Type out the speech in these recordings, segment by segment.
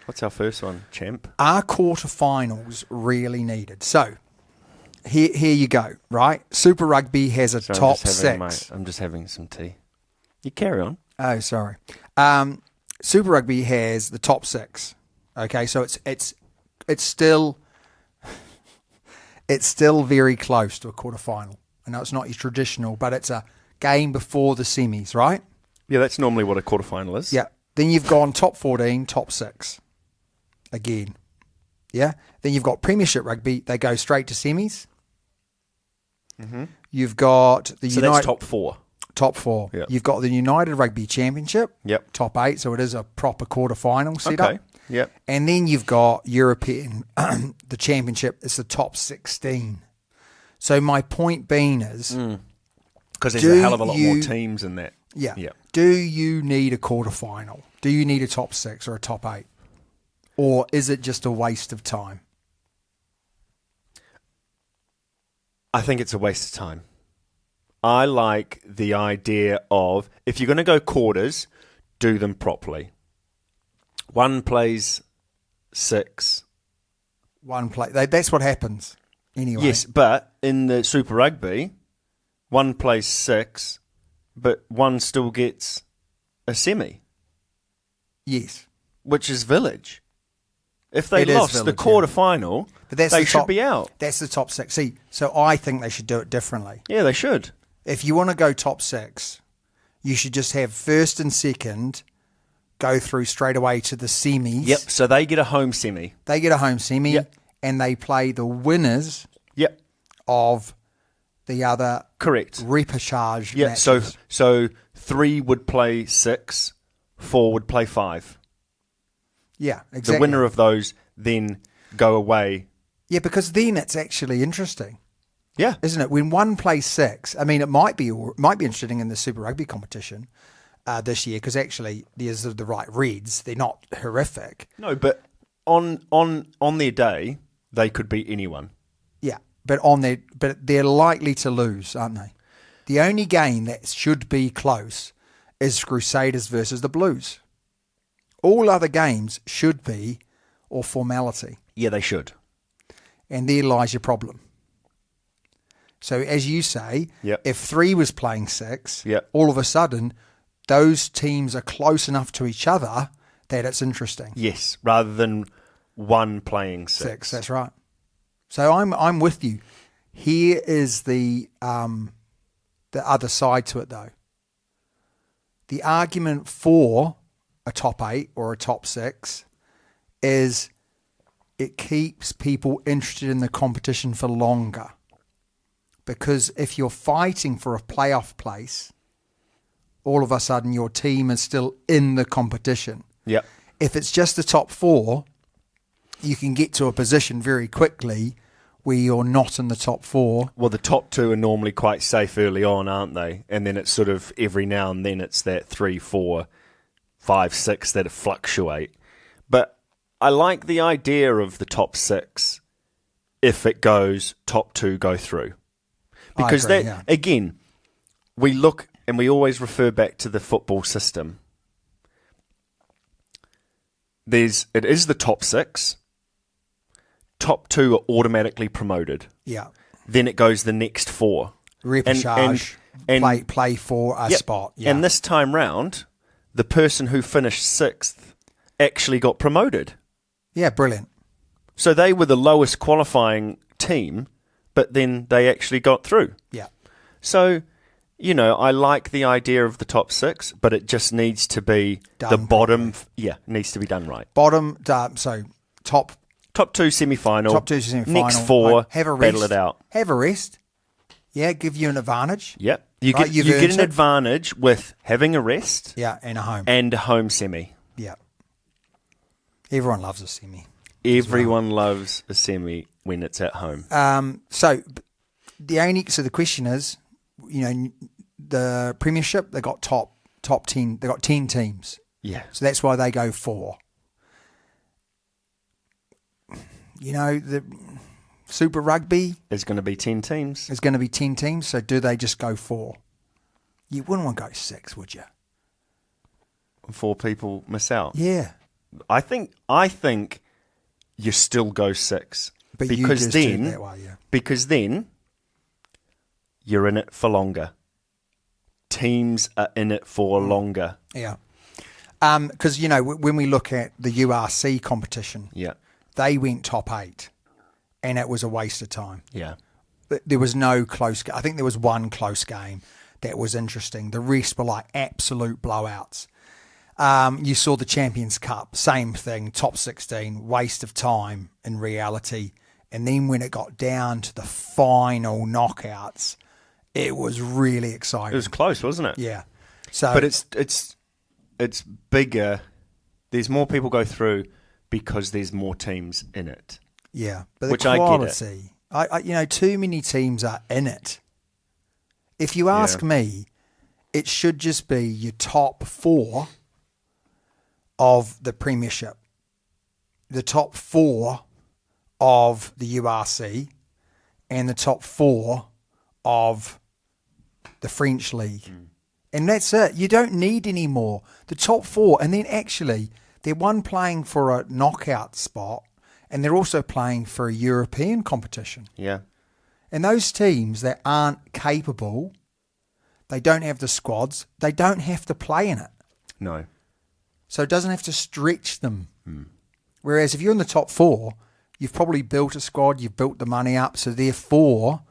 What's our first one, champ? Are quarterfinals really needed? So, here you go, right? Super Rugby has a top six. I'm just having some tea. You carry on. Oh, sorry. Super Rugby has the top six. Okay, so it's still very close to a quarterfinal. I know it's not your traditional, but it's a game before the semis, right? Yeah, that's normally what a quarterfinal is. Yeah. Then you've gone top 14, top 6. Again. Yeah. Then you've got Premiership Rugby. They go straight to semis. Mm-hmm. You've got the that's top 4. Top 4. Yep. You've got the United Rugby Championship. Yep. Top 8. So it is a proper quarterfinal setup. Okay. Yep. And then you've got European, the Championship. It's the top 16. So my point being is... Because there's a hell of a lot more teams in that. Yeah. Yep. Do you need a quarterfinal? Do you need a top 6 or a top 8? Or is it just a waste of time? I think it's a waste of time. I like the idea of, if you're going to go quarters, do them properly. One plays 6. One play. That's what happens anyway. Yes, but in the Super Rugby, one plays 6, but one still gets a semi. Yes. Which is village. If they It is lost village, the quarterfinal, But that's they the should top, be out. That's the top 6. See, so I think they should do it differently. Yeah, they should. If you want to go top 6, you should just have first and second go through straight away to the semis. Yep, so they get a home semi. They get a home semi, Yep. and they play the winners Yep. of the other Correct. repechage Yeah, matches. so 3 would play 6, 4 would play 5. Yeah, exactly. The winner of those then go away. Yeah, because then it's actually interesting. Yeah. Isn't it? When one plays 6, I mean, it might be interesting in the Super Rugby competition this year because actually there's the right Reds. They're not horrific. No, but on their day, they could beat anyone. Yeah, but they're likely to lose, aren't they? The only game that should be close is Crusaders versus the Blues. All other games should be or formality. Yeah, they should. And there lies your problem. So as you say, Yep. if 3 was playing 6, Yep. all of a sudden those teams are close enough to each other that it's interesting. Yes, rather than one playing 6. That's right. So I'm with you. Here is the other side to it though. The argument for a top 8 or a top 6 is it keeps people interested in the competition for longer. Because if you're fighting for a playoff place, all of a sudden your team is still in the competition. Yep. If it's just the top 4, you can get to a position very quickly where you're not in the top 4. Well, the top 2 are normally quite safe early on, aren't they? And then it's sort of every now and then it's that 3, 4, 5, 6 that fluctuate. But I like the idea of the top 6 if it goes top 2 go through. Because I agree, again, we look and we always refer back to the football system. It is the top 6. Top 2 are automatically promoted. Yeah. Then it goes the next 4. Repechage, and play for a spot. Yeah. And this time round, the person who finished 6th actually got promoted. Yeah, brilliant. So they were the lowest qualifying team, but then they actually got through. Yeah. So, I like the idea of the top 6, but it just needs to be Done the bottom. properly. Yeah, needs to be done right. Bottom, so top 2 semi-final. Top 2 semi-final. Next 4, like, have a rest. battle it out. Have a rest. Yeah, give you an advantage. Yep. You Right, get earned an it. advantage with having a rest Yeah, and a home. and a home semi. Yeah. Everyone loves a semi. Everyone loves a semi when it's at home. So the question is, the Premiership, they got top 10, they got 10 teams. Yeah. So that's why they go 4. The Super Rugby There's going to be 10 teams. is going to be 10 teams, so do they just go 4? You wouldn't want to go 6, would you? 4 people miss out. Yeah. I think you still go 6. But you because just then do it that way, yeah. because then you're in it for longer. Teams are in it for longer. Yeah. Because, when we look at the URC competition, Yeah. they went top 8, and it was a waste of time. Yeah. There was no close. I think there was one close game that was interesting. The rest were like absolute blowouts. You saw the Champions Cup, same thing, top 16, waste of time in reality. And then when it got down to the final knockouts, it was really exciting. It was close, wasn't it? Yeah. So, But it's bigger. There's more people go through because there's more teams in it. yeah, but the Which I get quality, too many teams are in it. If you ask me, it should just be your top 4 of the Premiership, the top 4 of the URC, and the top 4 of the French League. And that's it. You don't need any more. The top 4, and then actually they're one playing for a knockout spot, and they're also playing for a European competition. Yeah. And those teams that aren't capable, they don't have the squads, they don't have to play in it. No. So it doesn't have to stretch them. Whereas if you're in the top 4, you've probably built a squad, you've built the money up, so therefore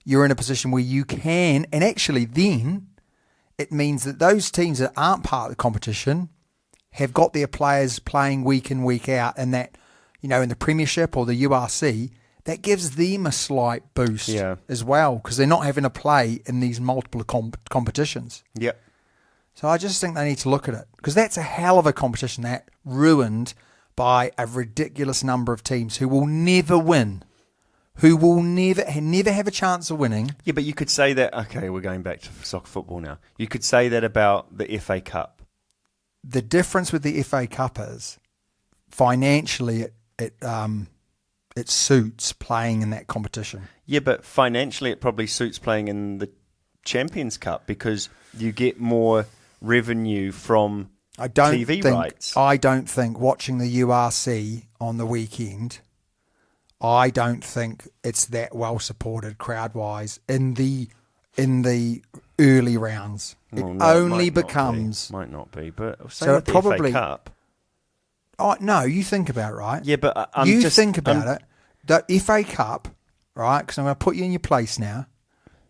you're in a position where you can, and actually then it means that those teams that aren't part of the competition have got their players playing week in, week out, and that, in the Premiership or the URC, that gives them a slight boost as well, because they're not having to play in these multiple competitions. Yep. So I just think they need to look at it, because that's a hell of a competition that ruined by a ridiculous number of teams who will never win, who will never have a chance of winning. Yeah, but you could say that, okay, we're going back to soccer football now. You could say that about the FA Cup. The difference with the FA Cup is financially it suits playing in that competition. Yeah, but financially it probably suits playing in the Champions Cup because you get more revenue from TV rights. I don't think watching the URC on the weekend, I don't think it's that well supported crowd wise in the early rounds. Well, it no, only becomes might not be, but so it probably FA Cup. Oh no, you think about it, right? Yeah, but think about it. The FA Cup, right? Because I'm going to put you in your place now.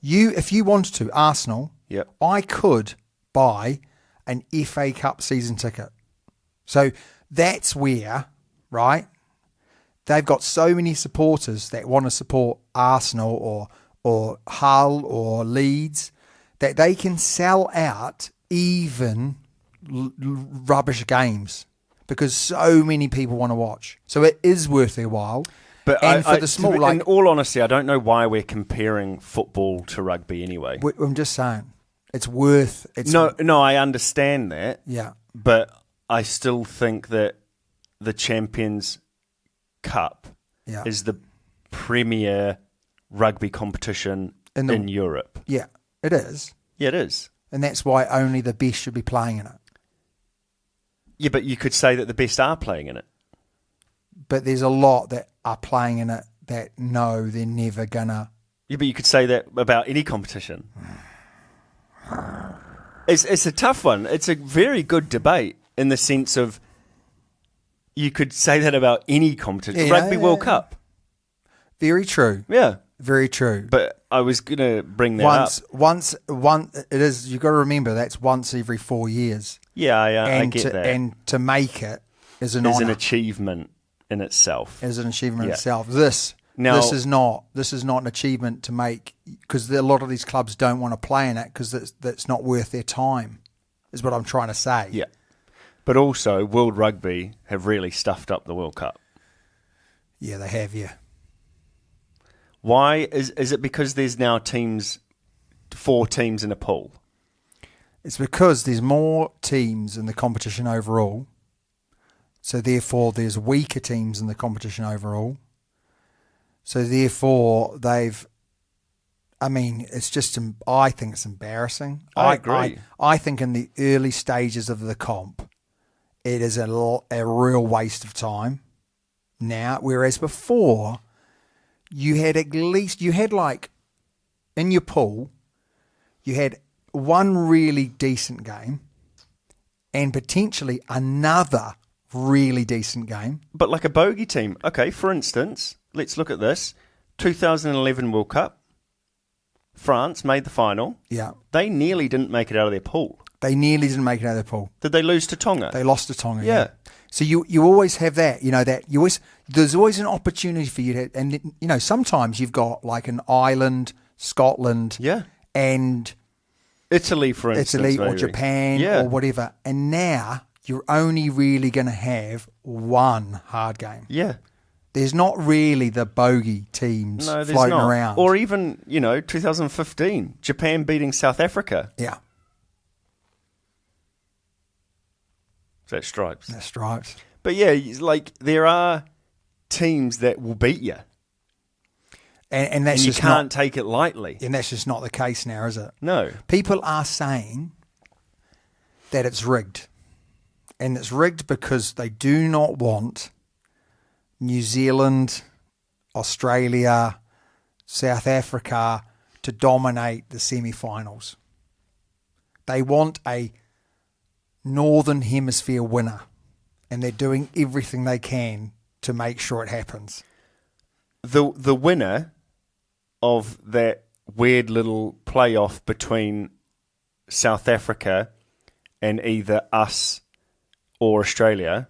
If you wanted to, Arsenal. Yep. I could buy an FA Cup season ticket. So that's where, right? They've got so many supporters that want to support Arsenal or Hull or Leeds that they can sell out even rubbish games because so many people want to watch. So it is worth their while. But in all honesty, I don't know why we're comparing football to rugby anyway. I'm just saying, it's worth. No, I understand that. Yeah, but I still think that the Champions Cup is the premier rugby competition in Europe. Yeah, it is. Yeah, it is. And that's why only the best should be playing in it. Yeah, but you could say that the best are playing in it. But there's a lot that are playing in it that know they're never gonna. Yeah, but you could say that about any competition. It's a tough one. It's a very good debate in the sense of you could say that about any competition. Yeah, Rugby World Cup. Very true. Yeah. Very true. But I was going to bring that up. Once, it is, you've got to remember that's once every 4 years. Yeah, I get that. And to make it is an honour. An achievement in itself. Is an achievement in itself. This is not an achievement to make because a lot of these clubs don't want to play in it because that's not worth their time, is what I'm trying to say. Yeah. But also, World Rugby have really stuffed up the World Cup. Yeah, they have, yeah. Why? Is it because there's now 4 teams in a pool? It's because there's more teams in the competition overall. So therefore, there's weaker teams in the competition overall. So therefore, I think it's embarrassing. I agree. I think in the early stages of the comp, it is a real waste of time now. Whereas before, you had like in your pool, you had one really decent game and potentially another really decent game. But like a bogey team. Okay, for instance, let's look at this. 2011 World Cup. France made the final. Yeah. They nearly didn't make it out of their pool. They nearly didn't make it out of their pool. Did they lose to Tonga? They lost to Tonga. Yeah. So you always have that, there's always an opportunity for you to, and sometimes you've got like an Ireland, Scotland, Yeah. and Italy, for instance. or maybe. Japan Yeah. or whatever. And now you're only really going to have one hard game. Yeah. There's not really the bogey teams No, there's floating not. around. Or even, 2015, Japan beating South Africa. Yeah. Is that stripes? That's stripes. But yeah, like there are teams that will beat you. And that's And you just can't not, take it lightly. and that's just not the case now, is it? No. People are saying that it's rigged. And it's rigged because they do not want New Zealand, Australia, South Africa to dominate the semi-finals. They want a Northern Hemisphere winner. And they're doing everything they can to make sure it happens. The winner of that weird little playoff between South Africa and either us or Australia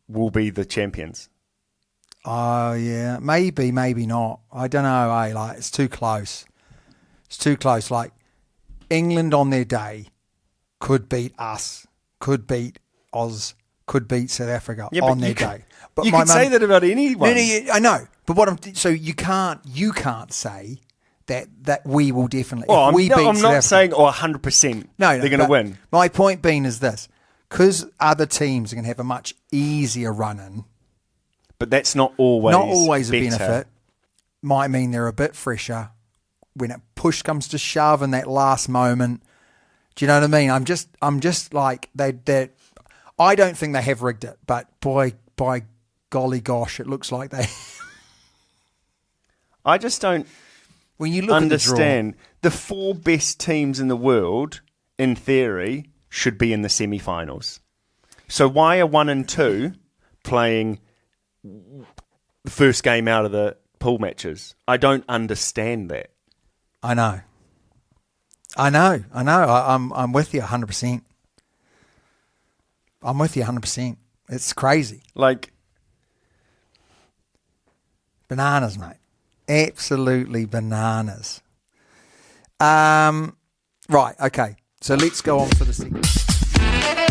will be the champions. Oh, yeah. Maybe, maybe not. I don't know, Like, it's too close. It's too close. Like, England on their day could beat us, could beat Oz, could beat South Africa on their day. But you can say that about anyone. No, I know. But so you can't say that we will definitely. Well, if we beat I'm South not Africa, saying 100% no, they're going to win. My point being is this. Because other teams are going to have a much easier run in. But that's not always a better. benefit. Might mean they're a bit fresher. When it push comes to shove in that last moment. Do you know what I mean? I'm just like they. I don't think they have rigged it, but by golly gosh, it looks like they. I just don't when you look understand at the draw, the four best teams in the world, in theory, should be in the semi-finals. So why are 1 and 2 playing the first game out of the pool matches? I don't understand that. I know. I'm with you 100%. I'm with you 100%. It's crazy. Like, Bananas, mate. Absolutely bananas. Right, okay. So let's go on for the second.